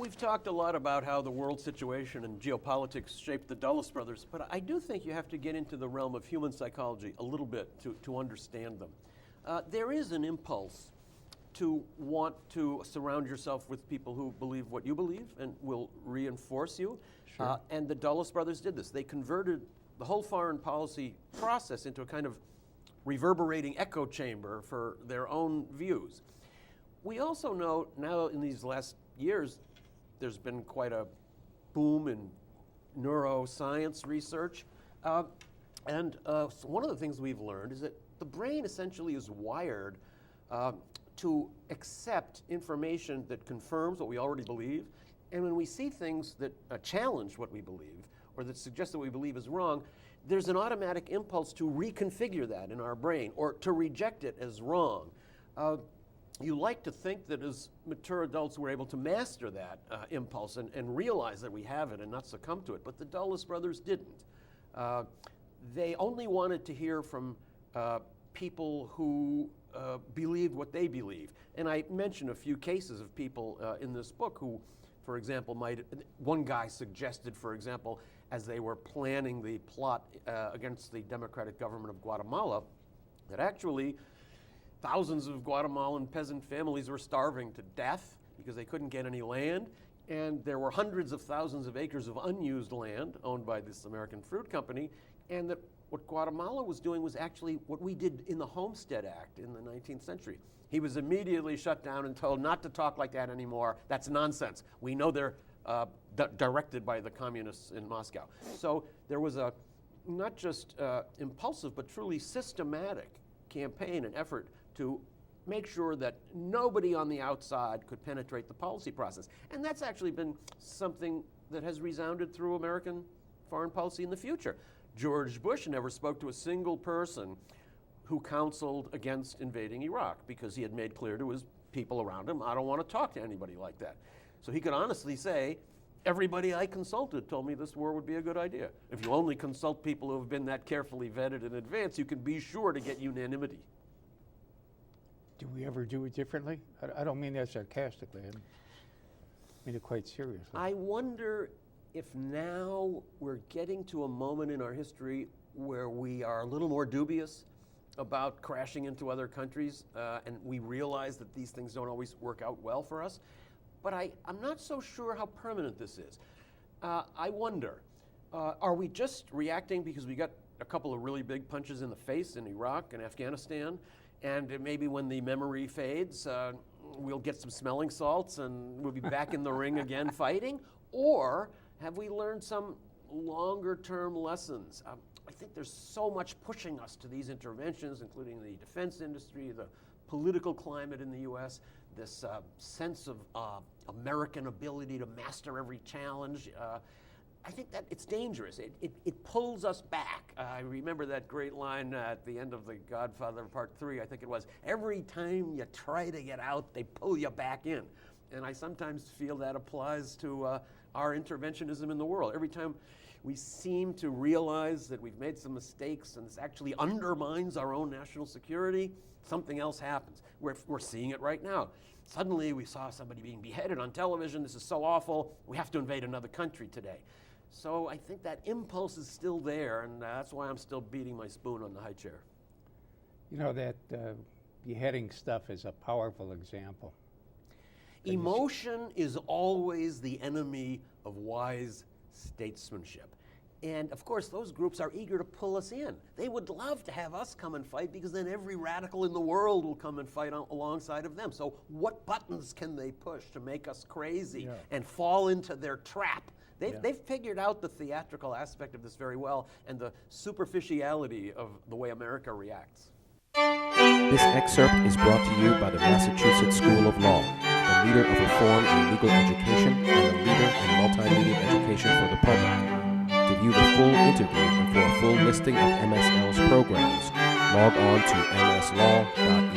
We've talked a lot about how the world situation and geopolitics shaped the Dulles brothers, but I do think you have to get into the realm of human psychology a little bit to understand them. There is an impulse to want to surround yourself with people who believe what you believe and will reinforce you. Sure. And the Dulles brothers did this. They converted the whole foreign policy process into a kind of reverberating echo chamber for their own views. We also know now in these last years, there's been quite a boom in neuroscience research. So one of the things we've learned is that the brain essentially is wired to accept information that confirms what we already believe. And when we see things that challenge what we believe or that suggest that what we believe is wrong, there's an automatic impulse to reconfigure that in our brain or to reject it as wrong. You like to think that as mature adults we're able to master that impulse and realize that we have it and not succumb to it, but the Dulles brothers didn't. They only wanted to hear from people who believed what they believed. And I mention a few cases of people in this book who, for example, one guy suggested, for example, as they were planning the plot against the democratic government of Guatemala, that actually thousands of Guatemalan peasant families were starving to death because they couldn't get any land, and there were hundreds of thousands of acres of unused land owned by this American fruit company, and that what Guatemala was doing was actually what we did in the Homestead Act in the 19th century. He was immediately shut down and told not to talk like that anymore. That's nonsense. We know they're directed by the communists in Moscow. So there was a not just impulsive, but truly systematic campaign and effort to make sure that nobody on the outside could penetrate the policy process. And that's actually been something that has resounded through American foreign policy in the future. George Bush never spoke to a single person who counseled against invading Iraq because he had made clear to his people around him, I don't want to talk to anybody like that. So he could honestly say, everybody I consulted told me this war would be a good idea. If you only consult people who have been that carefully vetted in advance, you can be sure to get unanimity. Do we ever do it differently? I don't mean that sarcastically. I mean it quite seriously. I wonder if now we're getting to a moment in our history where we are a little more dubious about crashing into other countries, and we realize that these things don't always work out well for us. But I'm not so sure how permanent this is. I wonder, are we just reacting because we got a couple of really big punches in the face in Iraq and Afghanistan, and maybe when the memory fades, we'll get some smelling salts and we'll be back in the ring again fighting? Or have we learned some longer-term lessons? I think there's so much pushing us to these interventions, including the defense industry, the political climate in the U.S., this sense of American ability to master every challenge. I think that it's dangerous. It pulls us back. I remember that great line at the end of The Godfather Part 3, I think it was, every time you try to get out, they pull you back in. And I sometimes feel that applies to our interventionism in the world. Every time we seem to realize that we've made some mistakes and this actually undermines our own national security, something else happens. We're seeing it right now. Suddenly we saw somebody being beheaded on television. This is so awful. We have to invade another country today. So I think that impulse is still there, and that's why I'm still beating my spoon on the high chair. You know, that beheading stuff is a powerful example. Emotion is always the enemy of wise statesmanship. And of course, those groups are eager to pull us in. They would love to have us come and fight because then every radical in the world will come and fight alongside of them. So what buttons can they push to make us crazy and fall into their trap? They've figured out the theatrical aspect of this very well and the superficiality of the way America reacts. This excerpt is brought to you by the Massachusetts School of Law, the leader of reform in legal education and the leader in multimedia education for the public. To view the full interview and for a full listing of MSL's programs, log on to mslaw.edu.